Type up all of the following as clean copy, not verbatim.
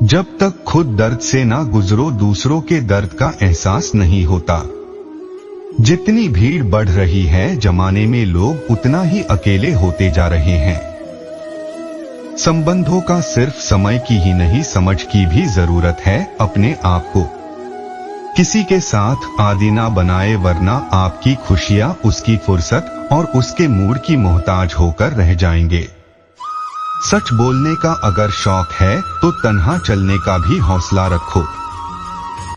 जब तक खुद दर्द से ना गुजरो दूसरों के दर्द का एहसास नहीं होता। जितनी भीड़ बढ़ रही है जमाने में लोग उतना ही अकेले होते जा रहे हैं। संबंधों का सिर्फ समय की ही नहीं समझ की भी जरूरत है। अपने आप को किसी के साथ आदी ना बनाए वरना आपकी खुशियां उसकी फुर्सत और उसके मूड की मोहताज होकर रह जाएंगे। सच बोलने का अगर शौक है तो तन्हा चलने का भी हौसला रखो।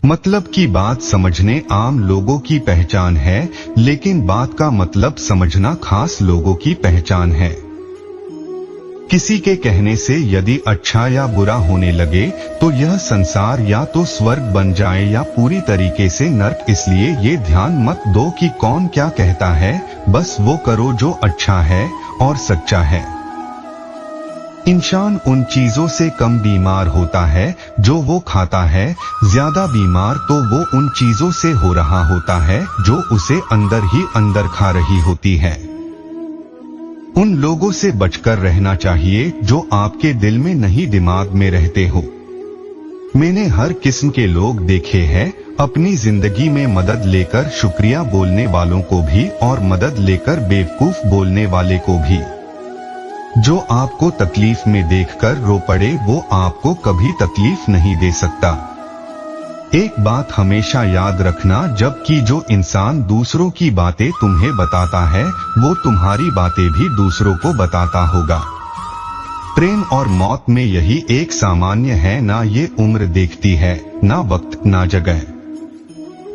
मतलब की बात समझने आम लोगों की पहचान है, लेकिन बात का मतलब समझना खास लोगों की पहचान है। किसी के कहने से यदि अच्छा या बुरा होने लगे तो यह संसार या तो स्वर्ग बन जाए या पूरी तरीके से नर्क। इसलिए ये ध्यान मत दो कि कौन क्या कहता है, बस वो करो जो अच्छा है और सच्चा है। इंसान उन चीजों से कम बीमार होता है जो वो खाता है, ज्यादा बीमार तो वो उन चीजों से हो रहा होता है जो उसे अंदर ही अंदर खा रही होती है। उन लोगों से बचकर रहना चाहिए जो आपके दिल में नहीं दिमाग में रहते हो। मैंने हर किस्म के लोग देखे हैं, अपनी जिंदगी में मदद लेकर शुक्रिया बोलने वालों को भी और मदद लेकर बेवकूफ बोलने वाले को भी। जो आपको तकलीफ में देखकर रो पड़े वो आपको कभी तकलीफ नहीं दे सकता। एक बात हमेशा याद रखना, जबकि जो इंसान दूसरों की बातें तुम्हें बताता है वो तुम्हारी बातें भी दूसरों को बताता होगा। प्रेम और मौत में यही एक सामान्य है, ना ये उम्र देखती है, ना वक्त, ना जगह।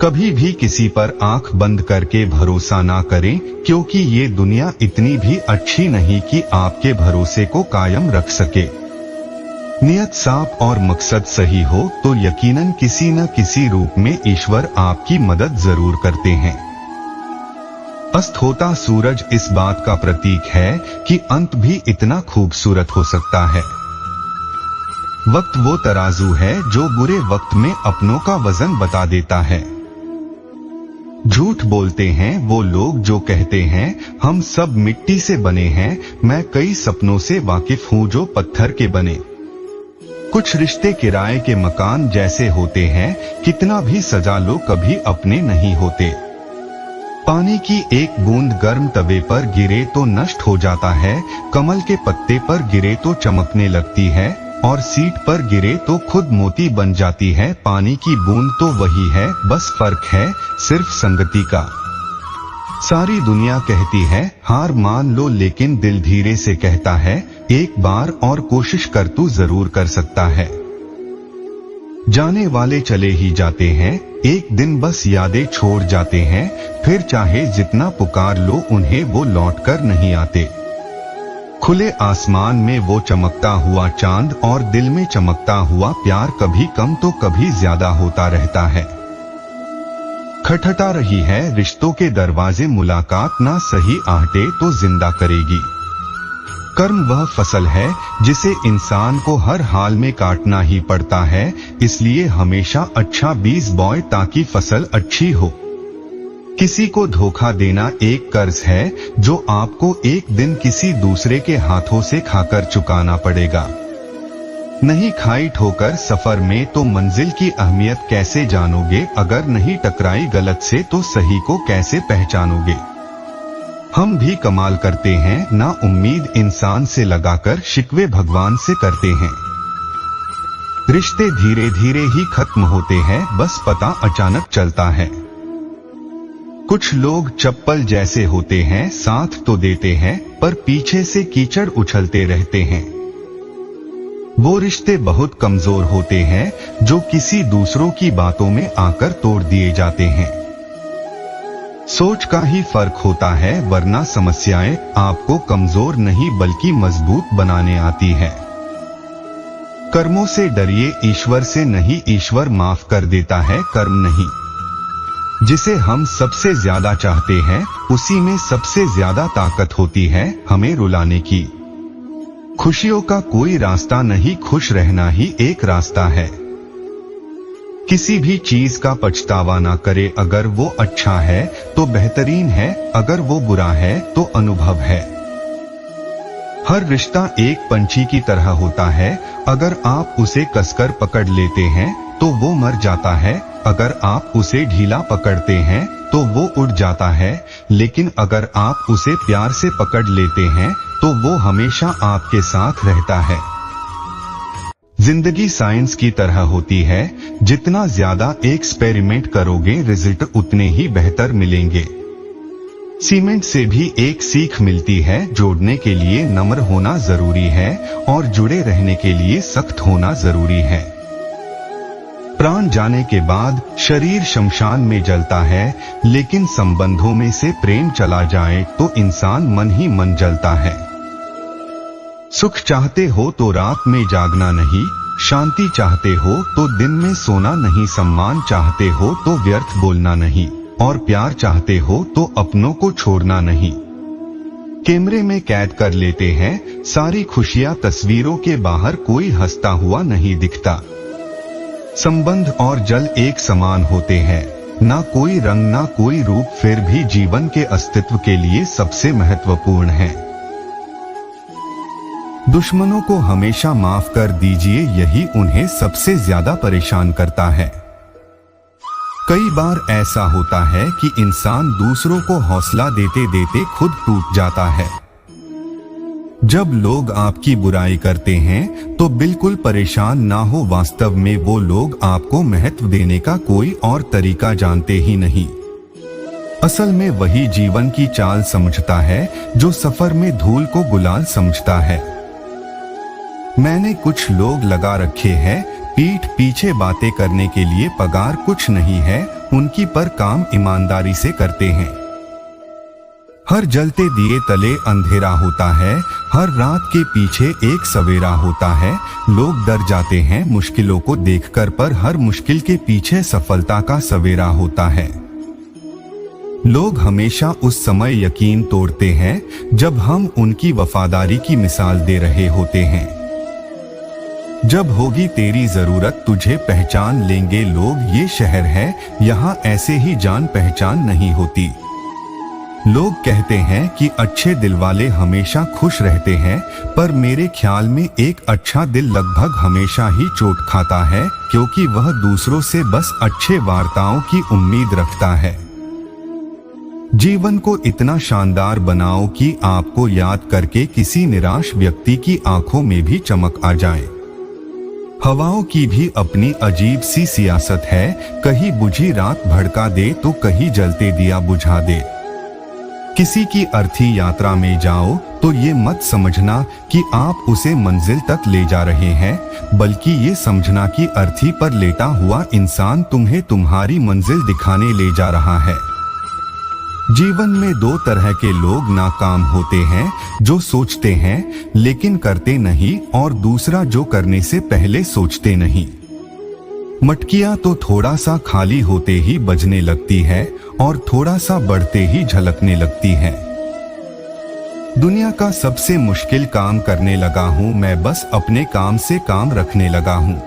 कभी भी किसी पर आंख बंद करके भरोसा ना करें, क्योंकि ये दुनिया इतनी भी अच्छी नहीं कि आपके भरोसे को कायम रख सके। नियत साफ और मकसद सही हो तो यकीनन किसी न किसी रूप में ईश्वर आपकी मदद जरूर करते हैं। अस्त होता सूरज इस बात का प्रतीक है कि अंत भी इतना खूबसूरत हो सकता है। वक्त वो तराजू है जो बुरे वक्त में अपनों का वजन बता देता है। झूठ बोलते हैं वो लोग जो कहते हैं हम सब मिट्टी से बने हैं, मैं कई सपनों से वाकिफ हूँ जो पत्थर के बने। कुछ रिश्ते किराए के मकान जैसे होते हैं, कितना भी सजा लो कभी अपने नहीं होते। पानी की एक बूंद गर्म तवे पर गिरे तो नष्ट हो जाता है, कमल के पत्ते पर गिरे तो चमकने लगती है और सीट पर गिरे तो खुद मोती बन जाती है। पानी की बूंद तो वही है, बस फर्क है सिर्फ संगति का। सारी दुनिया कहती है हार मान लो, लेकिन दिल धीरे से कहता है एक बार और कोशिश कर, तू जरूर कर सकता है। जाने वाले चले ही जाते हैं, एक दिन बस यादें छोड़ जाते हैं, फिर चाहे जितना पुकार लो उन्हें वो लौट कर नहीं आते। खुले आसमान में वो चमकता हुआ चांद और दिल में चमकता हुआ प्यार कभी कम तो कभी ज्यादा होता रहता है। खटखटा रही है रिश्तों के दरवाजे, मुलाकात ना सही आहटे तो जिंदा करेगी। कर्म वह फसल है जिसे इंसान को हर हाल में काटना ही पड़ता है, इसलिए हमेशा अच्छा बीज बोए ताकि फसल अच्छी हो। किसी को धोखा देना एक कर्ज है जो आपको एक दिन किसी दूसरे के हाथों से खाकर चुकाना पड़ेगा। नहीं खाई ठोकर सफर में तो मंजिल की अहमियत कैसे जानोगे, अगर नहीं टकराई गलत से तो सही को कैसे पहचानोगे। हम भी कमाल करते हैं, ना उम्मीद इंसान से लगाकर शिकवे भगवान से करते हैं। रिश्ते धीरे धीरे ही खत्म होते हैं, बस पता अचानक चलता है। कुछ लोग चप्पल जैसे होते हैं, साथ तो देते हैं पर पीछे से कीचड़ उछलते रहते हैं। वो रिश्ते बहुत कमजोर होते हैं जो किसी दूसरों की बातों में आकर तोड़ दिए जाते हैं। सोच का ही फर्क होता है, वरना समस्याएं आपको कमजोर नहीं बल्कि मजबूत बनाने आती है। कर्मों से डरिए, ईश्वर से नहीं। ईश्वर माफ कर देता है, कर्म नहीं। जिसे हम सबसे ज्यादा चाहते हैं उसी में सबसे ज्यादा ताकत होती है हमें रुलाने की। खुशियों का कोई रास्ता नहीं, खुश रहना ही एक रास्ता है। किसी भी चीज का पछतावा ना करे, अगर वो अच्छा है तो बेहतरीन है, अगर वो बुरा है तो अनुभव है। हर रिश्ता एक पंछी की तरह होता है। अगर आप उसे कसकर पकड़ लेते हैं तो वो मर जाता है, अगर आप उसे ढीला पकड़ते हैं तो वो उड़ जाता है, लेकिन अगर आप उसे प्यार से पकड़ लेते हैं तो वो हमेशा आपके साथ रहता है। जिंदगी साइंस की तरह होती है, जितना ज्यादा एक्सपेरिमेंट करोगे रिजल्ट उतने ही बेहतर मिलेंगे। सीमेंट से भी एक सीख मिलती है, जोड़ने के लिए नम्र होना जरूरी है और जुड़े रहने के लिए सख्त होना जरूरी है। प्राण जाने के बाद शरीर शमशान में जलता है, लेकिन संबंधों में से प्रेम चला जाए तो इंसान मन ही मन जलता है। सुख चाहते हो तो रात में जागना नहीं, शांति चाहते हो तो दिन में सोना नहीं, सम्मान चाहते हो तो व्यर्थ बोलना नहीं, और प्यार चाहते हो तो अपनों को छोड़ना नहीं। कैमरे में कैद कर लेते हैं सारी खुशियां, तस्वीरों के बाहर कोई हंसता हुआ नहीं दिखता। संबंध और जल एक समान होते हैं, ना कोई रंग ना कोई रूप, फिर भी जीवन के अस्तित्व के लिए सबसे महत्वपूर्ण है। दुश्मनों को हमेशा माफ कर दीजिए, यही उन्हें सबसे ज्यादा परेशान करता है। कई बार ऐसा होता है कि इंसान दूसरों को हौसला देते देते खुद टूट जाता है। जब लोग आपकी बुराई करते हैं तो बिल्कुल परेशान ना हो, वास्तव में वो लोग आपको महत्व देने का कोई और तरीका जानते ही नहीं। असल में वही जीवन की चाल समझता है जो सफर में धूल को गुलाल समझता है। मैंने कुछ लोग लगा रखे हैं पीठ पीछे बातें करने के लिए, पगार कुछ नहीं है उनकी, पर काम ईमानदारी से करते हैं। हर जलते दिए तले अंधेरा होता है, हर रात के पीछे एक सवेरा होता है। लोग डर जाते हैं मुश्किलों को देखकर, पर हर मुश्किल के पीछे सफलता का सवेरा होता है। लोग हमेशा उस समय यकीन तोड़ते हैं जब हम उनकी वफादारी की मिसाल दे रहे होते हैं। जब होगी तेरी जरूरत तुझे पहचान लेंगे लोग, ये शहर है यहाँ ऐसे ही जान पहचान नहीं होती। लोग कहते हैं कि अच्छे दिल वाले हमेशा खुश रहते हैं, पर मेरे ख्याल में एक अच्छा दिल लगभग हमेशा ही चोट खाता है, क्योंकि वह दूसरों से बस अच्छे वार्ताओं की उम्मीद रखता है। जीवन को इतना शानदार बनाओ कि आपको याद करके किसी निराश व्यक्ति की आंखों में भी चमक आ जाए। हवाओं की भी अपनी अजीब सी सियासत है, कहीं बुझी रात भड़का दे तो कहीं जलते दिया बुझा दे। किसी की अर्थी यात्रा में जाओ तो ये मत समझना कि आप उसे मंजिल तक ले जा रहे हैं, बल्कि ये समझना कि अर्थी पर लेटा हुआ इंसान तुम्हें तुम्हारी मंजिल दिखाने ले जा रहा है। जीवन में दो तरह के लोग नाकाम होते हैं, जो सोचते हैं लेकिन करते नहीं, और दूसरा जो करने से पहले सोचते नहीं। मटकियां तो थोड़ा सा खाली होते ही बजने लगती है और थोड़ा सा बढ़ते ही झलकने लगती है। दुनिया का सबसे मुश्किल काम करने लगा हूं मैं, बस अपने काम से काम रखने लगा हूं।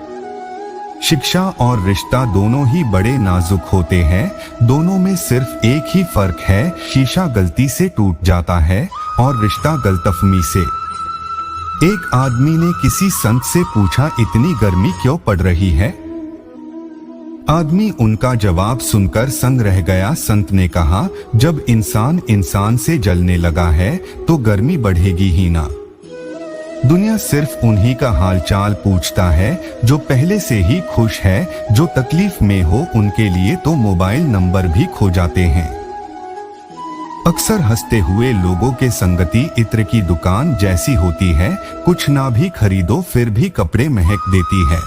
शिक्षा और रिश्ता दोनों ही बड़े नाजुक होते हैं, दोनों में सिर्फ एक ही फर्क है, शीशा गलती से टूट जाता है और रिश्ता गलतफहमी से। एक आदमी ने किसी संत से पूछा, इतनी गर्मी क्यों पड़ रही है? आदमी उनका जवाब सुनकर संग रह गया। संत ने कहा, जब इंसान इंसान से जलने लगा है तो गर्मी बढ़ेगी ही ना। दुनिया सिर्फ उन्हीं का हालचाल पूछता है जो पहले से ही खुश है, जो तकलीफ में हो उनके लिए तो मोबाइल नंबर भी खो जाते हैं। अक्सर हंसते हुए लोगों के संगति इत्र की दुकान जैसी होती है, कुछ ना भी खरीदो फिर भी कपड़े महक देती है।